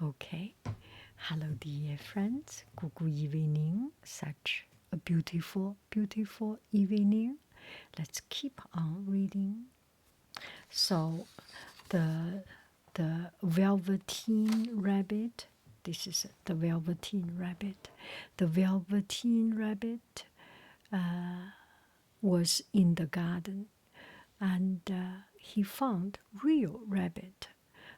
Okay. Hello, dear friends. Good evening. Such a beautiful, beautiful evening. Let's keep on reading. So, the Velveteen Rabbit. This is the Velveteen Rabbit. The Velveteen Rabbit was in the garden, and he found real rabbit,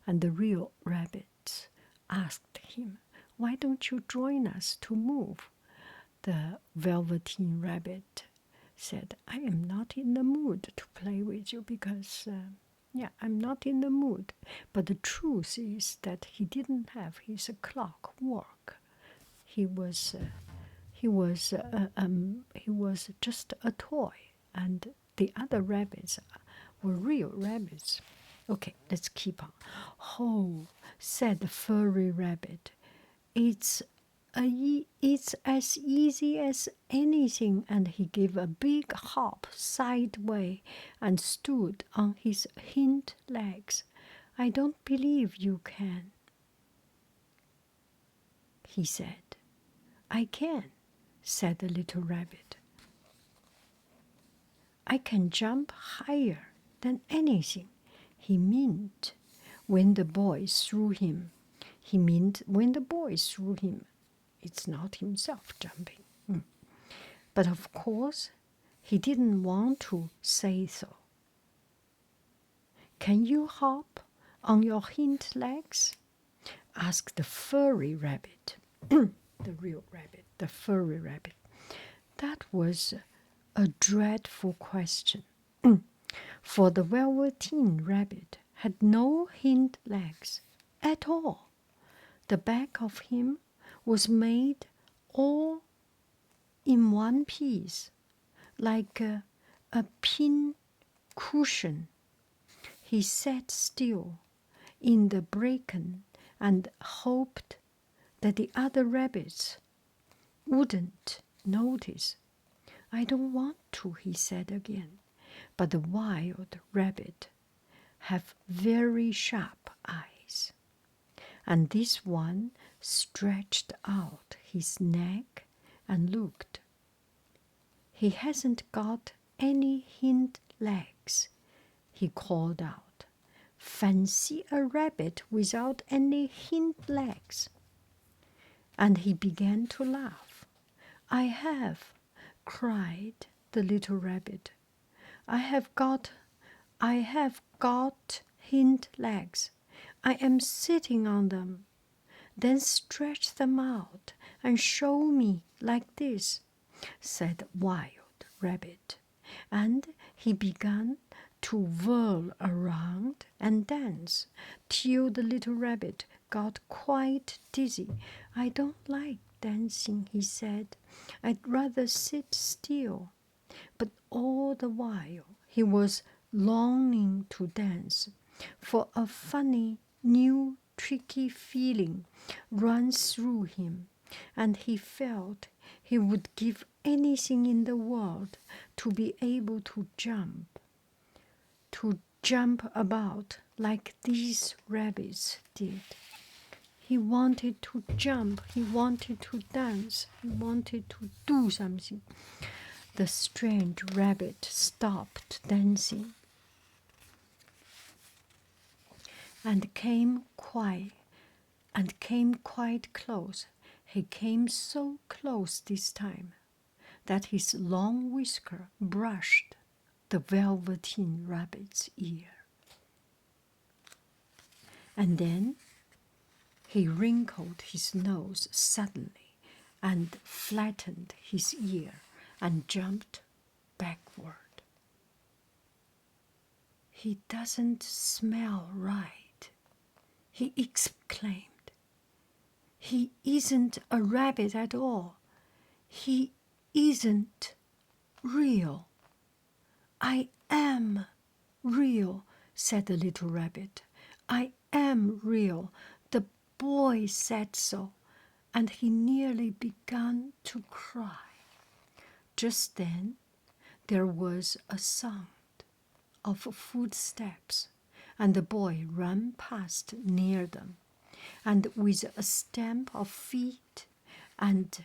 and the real rabbits asked him, "Why don't you join us to move?" The Velveteen Rabbit said, "I am not in the mood to play with you because, I'm not in the mood." But the truth is that he didn't have his clock work. He was just a toy, and the other rabbits were real rabbits. Okay, let's keep on. "Oh," said the furry rabbit, it's as easy as anything," and he gave a big hop sideways and stood on his hind legs. "I don't believe you can," he said. "I can," said the little rabbit. "I can jump higher than anything." He meant when the boys threw him. It's not himself jumping. But of course, he didn't want to say so. "Can you hop on your hind legs?" asked the furry rabbit. The real rabbit, the furry rabbit. That was a dreadful question, for the Velveteen Rabbit had no hind legs at all. The back of him was made all in one piece, like a pin cushion. He sat still in the bracken and hoped that the other rabbits wouldn't notice. "I don't want to," he said again. But the wild rabbit have very sharp eyes, and this one stretched out his neck and looked. "He hasn't got any hind legs," he called out. "Fancy a rabbit without any hind legs." And he began to laugh. "I have," cried the little rabbit. I have got hind legs. I am sitting on them." "Then stretch them out and show me like this," said Wild Rabbit. And he began to whirl around and dance till the little rabbit got quite dizzy. "I don't like dancing," he said. "I'd rather sit still." But all the while he was longing to dance, for a funny, new, tricky feeling ran through him, and he felt he would give anything in the world to be able to jump about like these rabbits did. He wanted to jump, he wanted to dance, he wanted to do something. The strange rabbit stopped dancing and came quite close. He came so close this time that his long whisker brushed the Velveteen Rabbit's ear. And then he wrinkled his nose suddenly and flattened his ear and jumped backward. "He doesn't smell right," he exclaimed. "He isn't a rabbit at all. He isn't real." "I am real," said the little rabbit. "I am real. The boy said so." And he nearly began to cry. Just then there was a sound of footsteps, and the boy ran past near them. and with a stamp of feet and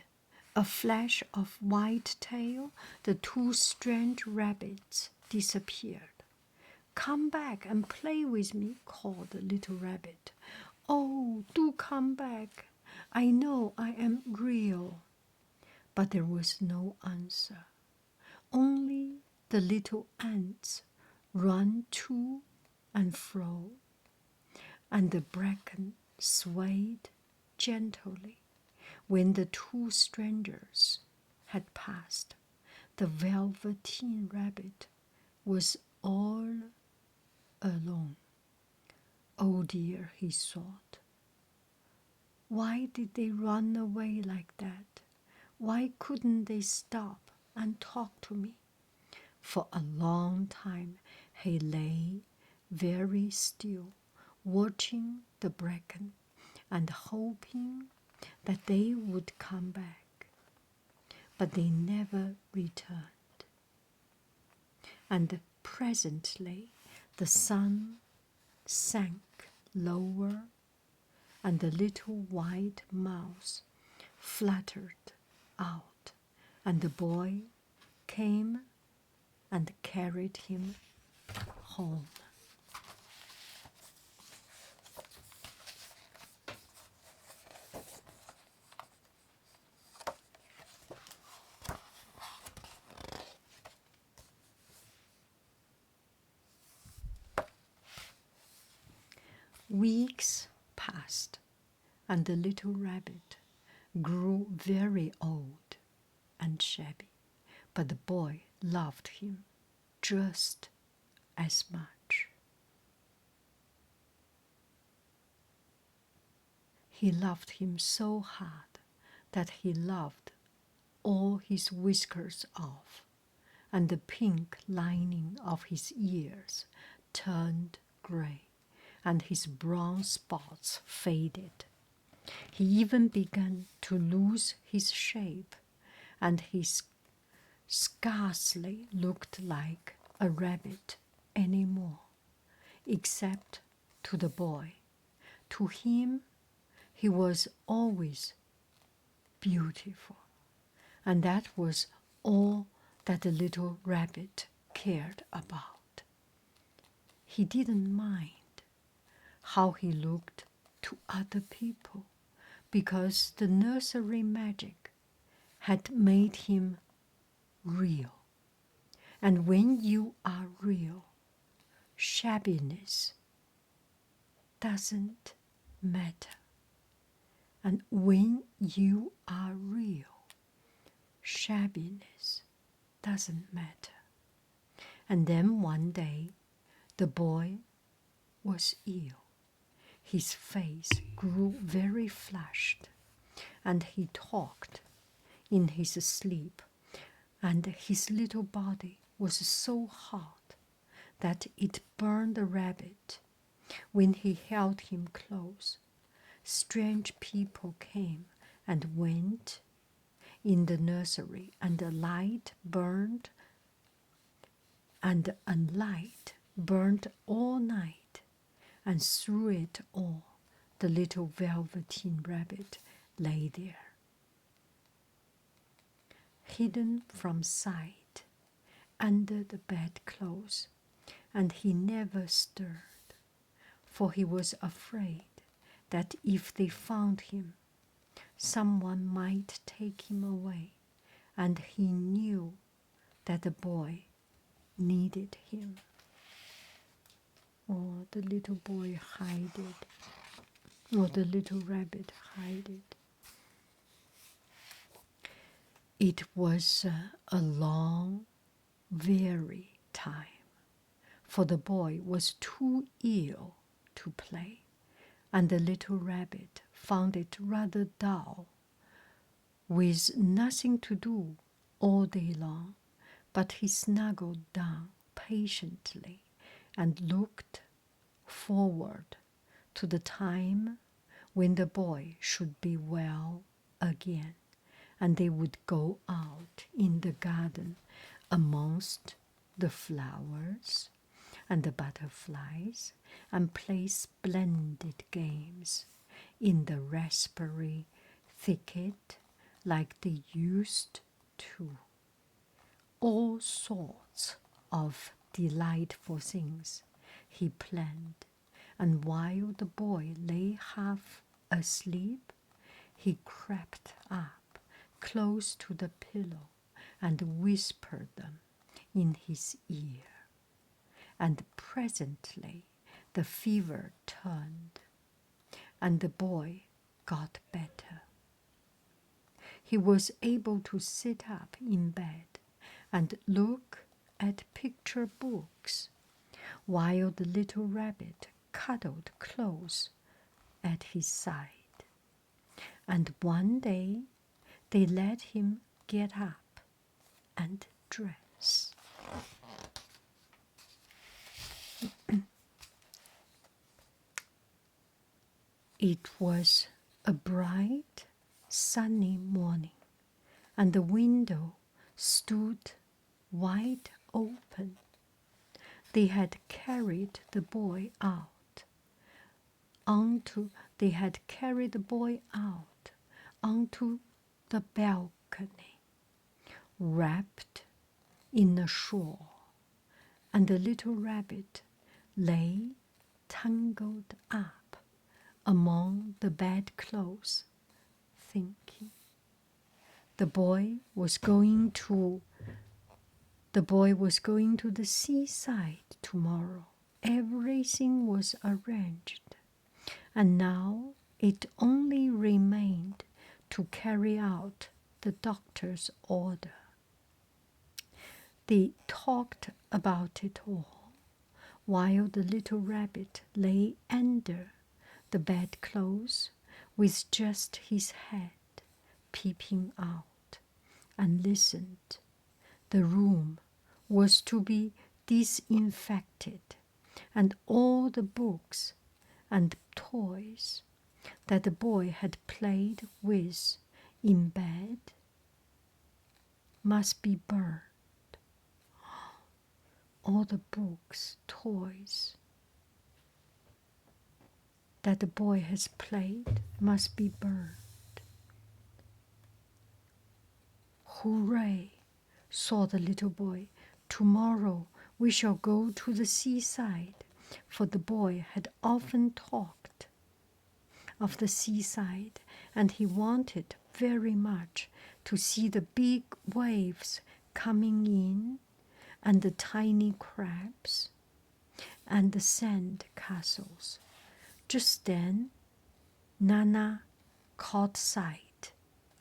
a flash of white tail, the two strange rabbits disappeared. "Come back and play with me," called the little rabbit. "Oh, do come back. I know I am real." But there was no answer. Only the little ants ran to and fro, and the bracken swayed gently. When the two strangers had passed, the Velveteen Rabbit was all alone. "Oh dear," he thought. "Why did they run away like that? Why couldn't they stop and talk to me?" For a long time he lay very still, watching the bracken and hoping that they would come back. But they never returned. And presently the sun sank lower, and the little white mouse fluttered out, and the boy came and carried him home. Weeks passed, and the little rabbit grew very old and shabby, but the boy loved him just as much. He loved him so hard that he loved all his whiskers off, and the pink lining of his ears turned gray, and his brown spots faded. He even began to lose his shape, and he scarcely looked like a rabbit anymore, except to the boy. To him, he was always beautiful, and that was all that the little rabbit cared about. He didn't mind how he looked to other people, because the nursery magic had made him real. And when you are real, shabbiness doesn't matter. And when you are real, shabbiness doesn't matter. And then one day, the boy was ill. His face grew very flushed, and he talked in his sleep, and his little body was so hot that it burned the rabbit. When he held him close, strange people came and went in the nursery, and a light burned all night, and through it all the little Velveteen Rabbit lay there, hidden from sight under the bedclothes, and he never stirred, for he was afraid that if they found him, someone might take him away, and he knew that the boy needed him. Oh, the little boy hid it. Oh, the little rabbit hid it. It was a long, weary time, for the boy was too ill to play, and the little rabbit found it rather dull, with nothing to do all day long. But he snuggled down patiently and looked forward to the time when the boy should be well again, and they would go out in the garden amongst the flowers and the butterflies and play splendid games in the raspberry thicket like they used to. All sorts of delightful things he planned, and while the boy lay half asleep, he crept up close to the pillow and whispered them in his ear. And presently the fever turned, and the boy got better. He was able to sit up in bed and look at picture books, while the little rabbit cuddled close at his side. And one day they let him get up and dress. It was a bright, sunny morning, and the window stood wide open. They had carried the boy out onto the balcony, wrapped in a shawl, and the little rabbit lay tangled up among the bedclothes, thinking. The boy was going to the seaside tomorrow. Everything was arranged, and now it only remained to carry out the doctor's order. They talked about it all while the little rabbit lay under the bedclothes with just his head peeping out, and listened. The room was to be disinfected, and all the books and toys that the boy had played with in bed must be burned. All the books, toys that the boy has played must be burned. Hooray, saw the little boy. Tomorrow we shall go to the seaside, for the boy had often talked of the seaside, and he wanted very much to see the big waves coming in, and the tiny crabs, and the sand castles. Just then, Nana caught sight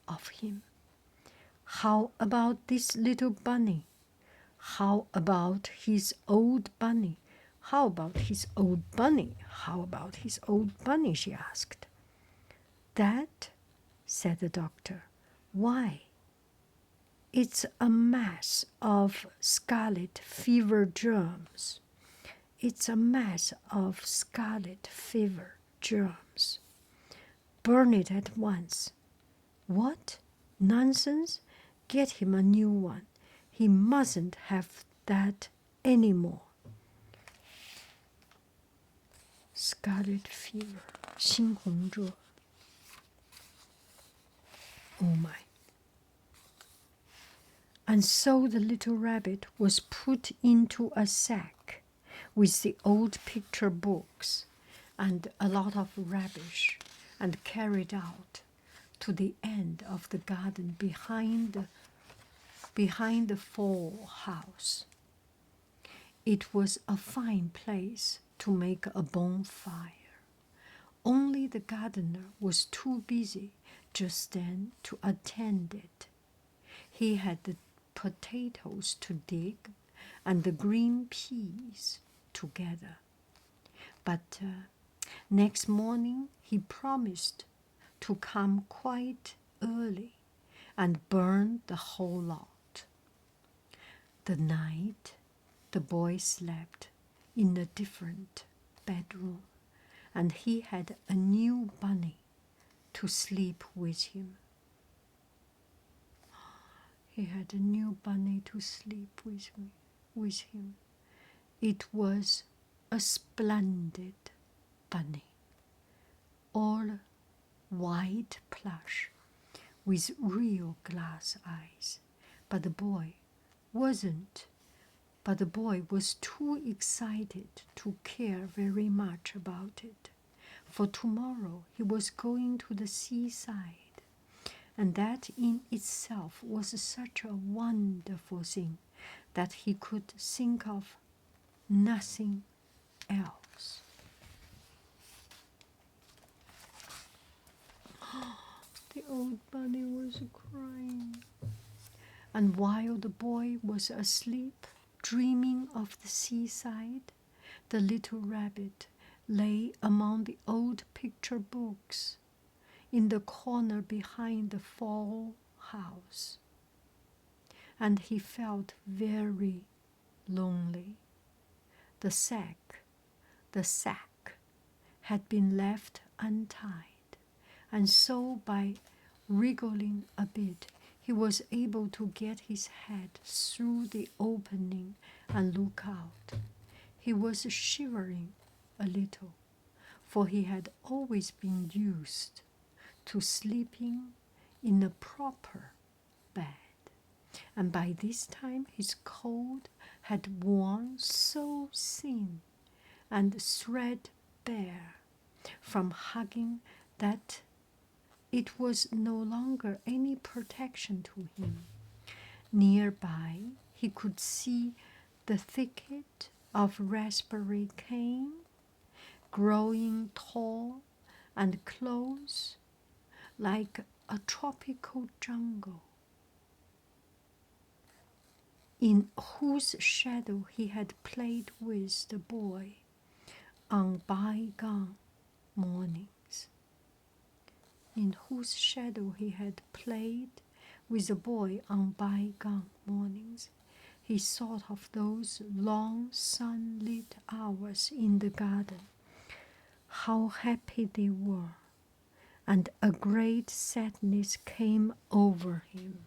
of him. How about this little bunny? How about his old bunny? How about his old bunny? How about his old bunny? She asked. That, said the doctor. Why? It's a mass of scarlet fever germs. It's a mass of scarlet fever germs. Burn it at once. What? Nonsense? Get him a new one. He mustn't have that anymore. Scarlet fever, 猩红热. Oh my. And so the little rabbit was put into a sack with the old picture books and a lot of rubbish, and carried out to the end of the garden behind the fall house. It was a fine place to make a bonfire. Only the gardener was too busy just then to attend it. He had the potatoes to dig and the green peas to gather. But next morning he promised to come quite early and burn the whole lot. The night the boy slept in a different bedroom, and he had a new bunny to sleep with him. He had a new bunny to sleep with him. It was a splendid bunny, all white plush with real glass eyes. But the boy wasn't. But the boy was too excited to care very much about it. For tomorrow he was going to the seaside, and that in itself was such a wonderful thing that he could think of nothing else. The old bunny was crying. And while the boy was asleep, dreaming of the seaside, the little rabbit lay among the old picture books in the corner behind the fall house. And he felt very lonely. The sack had been left untied, and so by wriggling a bit, he was able to get his head through the opening and look out. He was shivering a little, for he had always been used to sleeping in a proper bed, and by this time his coat had worn so thin and threadbare from hugging that it was no longer any protection to him. Nearby, he could see the thicket of raspberry cane, growing tall and close like a tropical jungle, in whose shadow he had played with the boy on bygone mornings. In whose shadow he had played with the boy on bygone mornings. He thought of those long sunlit hours in the garden, how happy they were, and a great sadness came over him.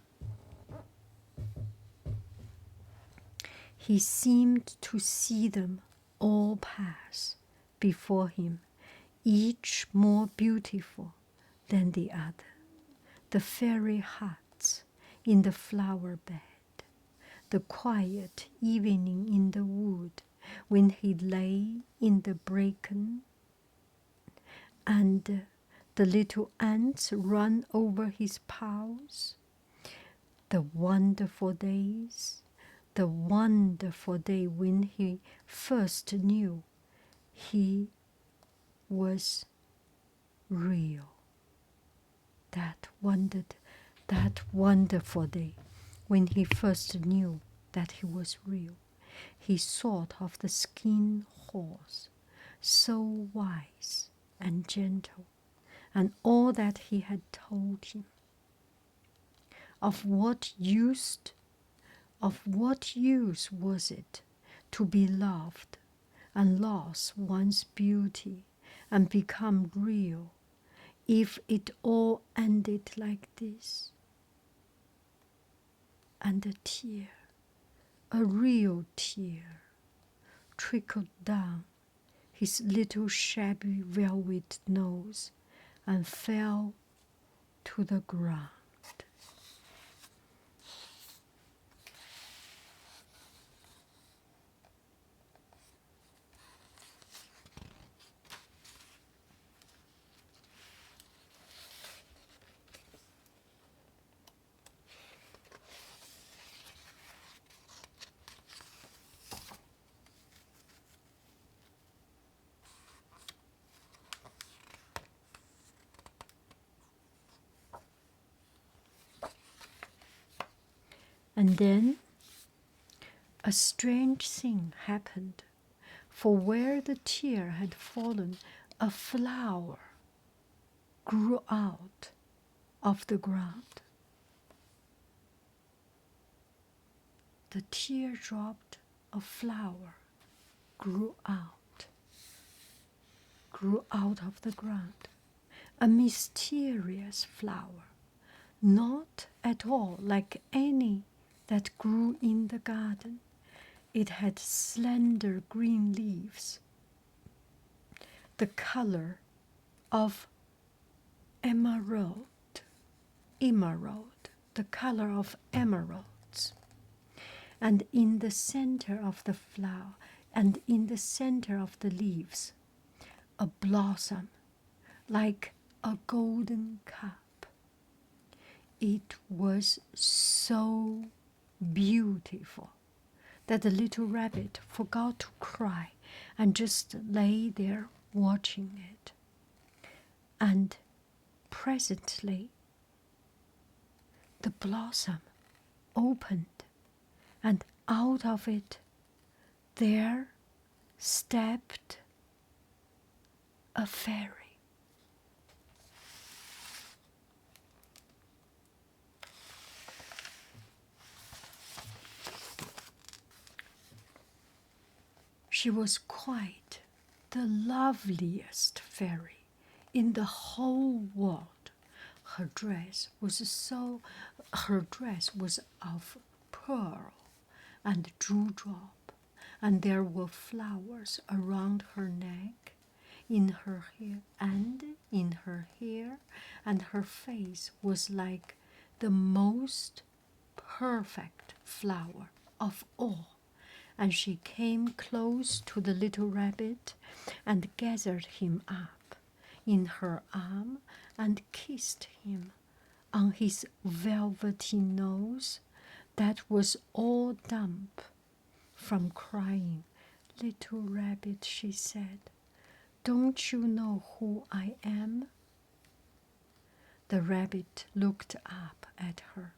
He seemed to see them all pass before him, each more beautiful than the other. The fairy huts in the flower bed, the quiet evening in the wood when he lay in the bracken, and the little ants run over his paws, the wonderful days, the wonderful day when he first knew he was real. That wonderful day when he first knew that he was real. He thought of the skin horse, so wise and gentle, and all that he had told him. Of what use was it to be loved and lost one's beauty and become real, if it all ended like this? And a tear, a real tear, trickled down his little shabby velvet nose and fell to the ground. And then a strange thing happened, for where the tear had fallen, a flower grew out of the ground. The tear dropped, a flower grew out of the ground, a mysterious flower, not at all like any that grew in the garden. It had slender green leaves, the color of emerald, emerald, the color of emeralds. And in the center of the flower, and in the center of the leaves, a blossom like a golden cup. It was so beautiful that the little rabbit forgot to cry and just lay there watching it. And presently, the blossom opened, and out of it there stepped a fairy. She was quite the loveliest fairy in the whole world. Her dress was of pearl and dewdrop, and there were flowers around her neck, in her hair, and her face was like the most perfect flower of all. And she came close to the little rabbit and gathered him up in her arm and kissed him on his velveteen nose that was all damp from crying. "Little rabbit," she said, "don't you know who I am?" The rabbit looked up at her,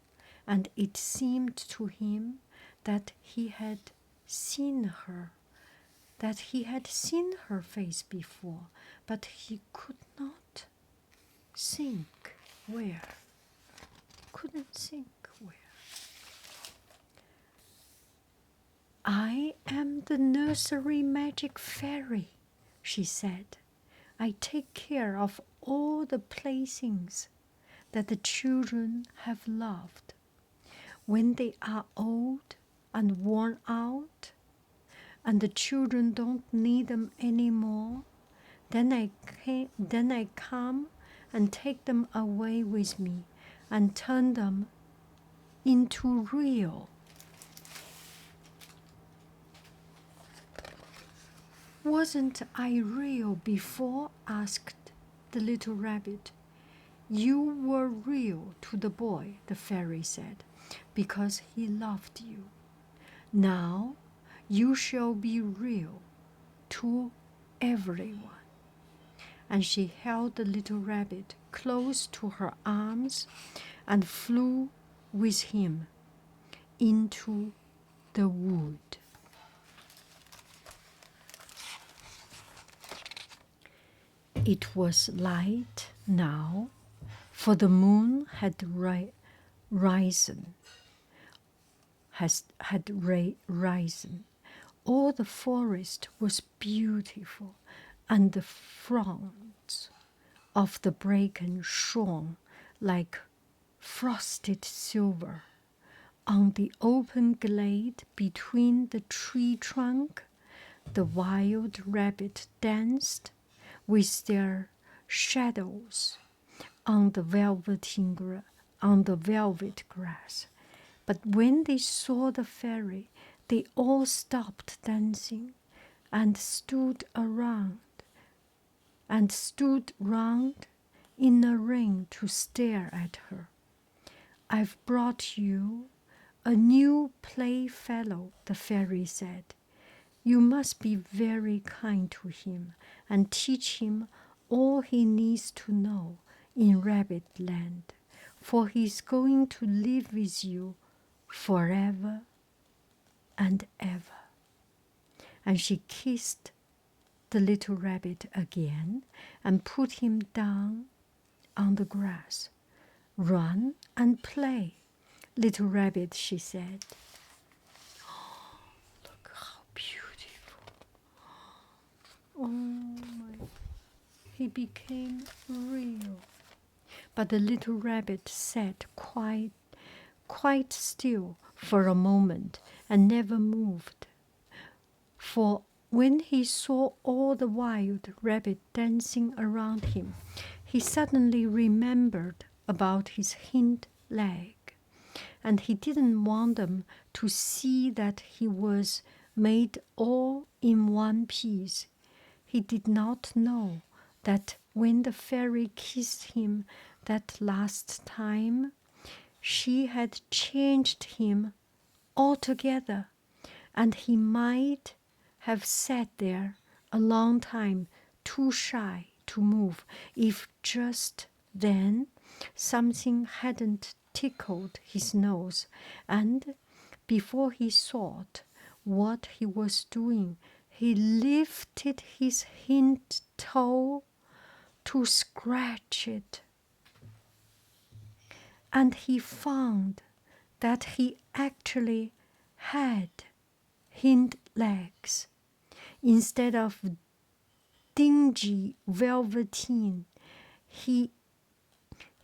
and it seemed to him that he had seen her, face before, but he could not think where. "I am the nursery magic fairy," she said. "I take care of all the playthings that the children have loved. When they are old and worn out, and the children don't need them anymore, then I come and take them away with me and turn them into real." "Wasn't I real before?" asked the little rabbit. "You were real to the boy," the fairy said, "because he loved you. Now you shall be real to everyone." And she held the little rabbit close to her arms and flew with him into the wood. It was light now, for the moon had risen. All the forest was beautiful, and the fronds of the bracken shone like frosted silver. On the open glade between the tree trunk, the wild rabbit danced with their shadows on the velvet grass. But when they saw the fairy, they all stopped dancing and stood round in a ring to stare at her. "I've brought you a new playfellow," the fairy said. "You must be very kind to him and teach him all he needs to know in Rabbit Land, for he's going to live with you forever and ever." And she kissed the little rabbit again and put him down on the grass. "Run and play, little rabbit," she said. Oh, look how beautiful. Oh my. He became real. But the little rabbit sat quite still for a moment and never moved. For when he saw all the wild rabbit dancing around him, he suddenly remembered about his hind leg, and he didn't want them to see that he was made all in one piece. He did not know that when the fairy kissed him that last time, she had changed him altogether, and he might have sat there a long time, too shy to move, if just then something hadn't tickled his nose, and before he thought what he was doing, he lifted his hind toe to scratch it, and he found that he actually had hind legs instead of dingy velveteen. He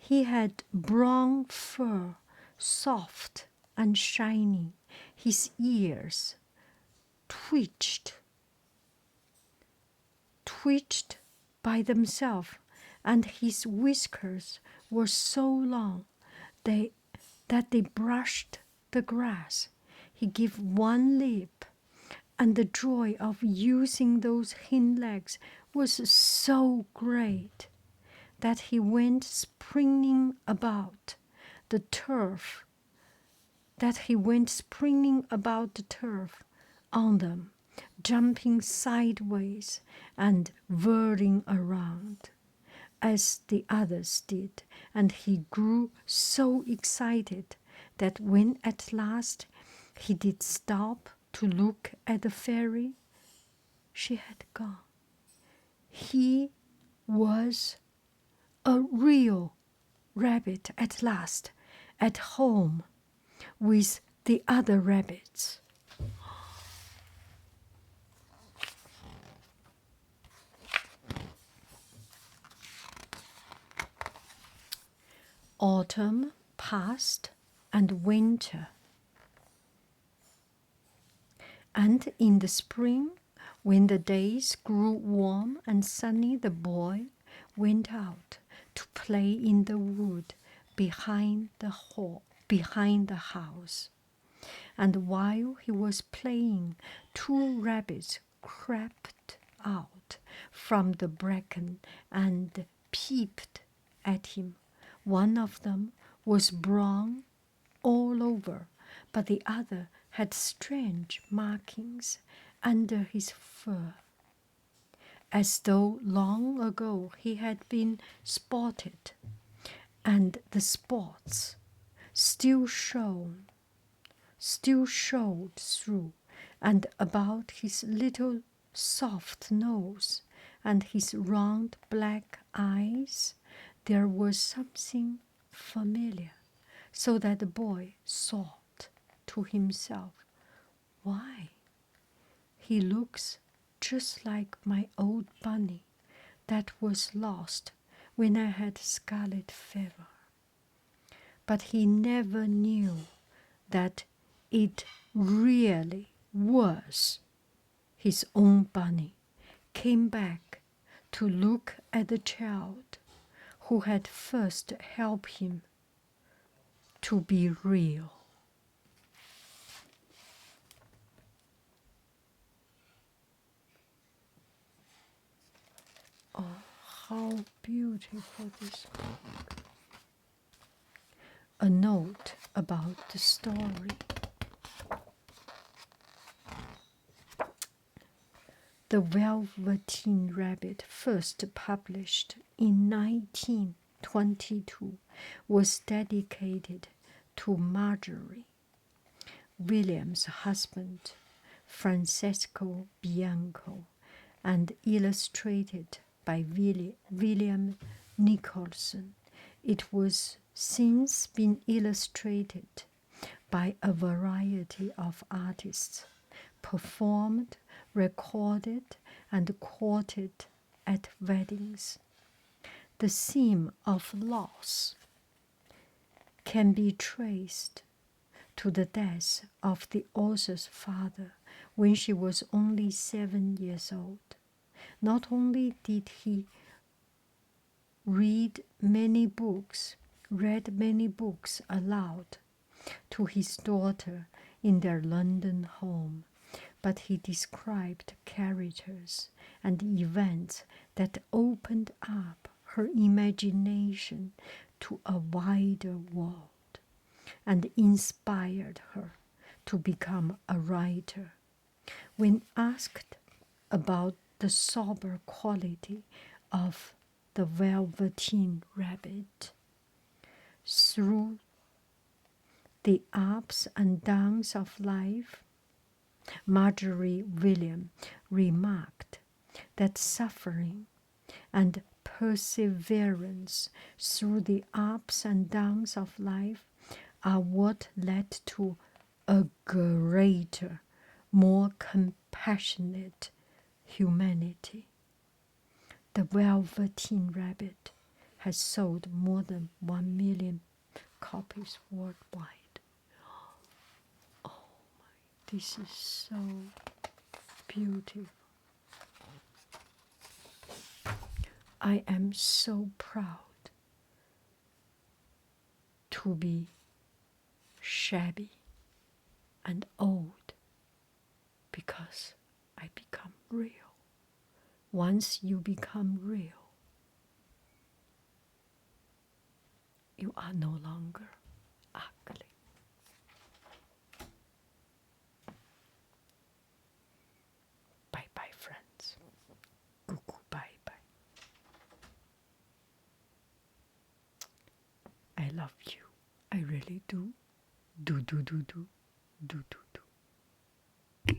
had brown fur, soft and shiny. His ears twitched by themselves, and his whiskers were so long that they brushed the grass. He gave one leap, and the joy of using those hind legs was so great that he went springing about the turf, on them, jumping sideways and whirling around as the others did, and he grew so excited that when at last he did stop to look at the fairy, she had gone. He was a real rabbit at last, at home with the other rabbits. Autumn passed and winter. And in the spring, when the days grew warm and sunny, the boy went out to play in the wood behind the house. And while he was playing, two rabbits crept out from the bracken and peeped at him. One of them was brown all over, but the other had strange markings under his fur, as though long ago he had been spotted, and the spots still showed through and about his little soft nose and his round black eyes. There was something familiar, so that the boy thought to himself, "Why, he looks just like my old bunny that was lost when I had scarlet fever." But he never knew that it really was his own bunny, came back to look at the child who had first helped him to be real. Oh, how beautiful this book. A note about the story. The Velveteen Rabbit, first published in 1922, was dedicated to Marjorie, William's husband, Francesco Bianco, and illustrated by William Nicholson. It was since been illustrated by a variety of artists, performed, recorded, and quoted at weddings. The theme of loss can be traced to the death of the author's father when she was only 7 years old. Not only did he read many books, read many books aloud to his daughter in their London home, but he described characters and events that opened up her imagination to a wider world and inspired her to become a writer. When asked about the sober quality of the Velveteen Rabbit, through the ups and downs of life, Marjorie William remarked that suffering and perseverance through the ups and downs of life are what led to a greater, more compassionate humanity. The Velveteen Rabbit has sold more than 1 million copies worldwide. Oh my, this is so beautiful. I am so proud to be shabby and old because I become real. Once you become real, you are no longer ugly. Bye bye, friends. Cuckoo, bye bye. I love you. I really do. Do.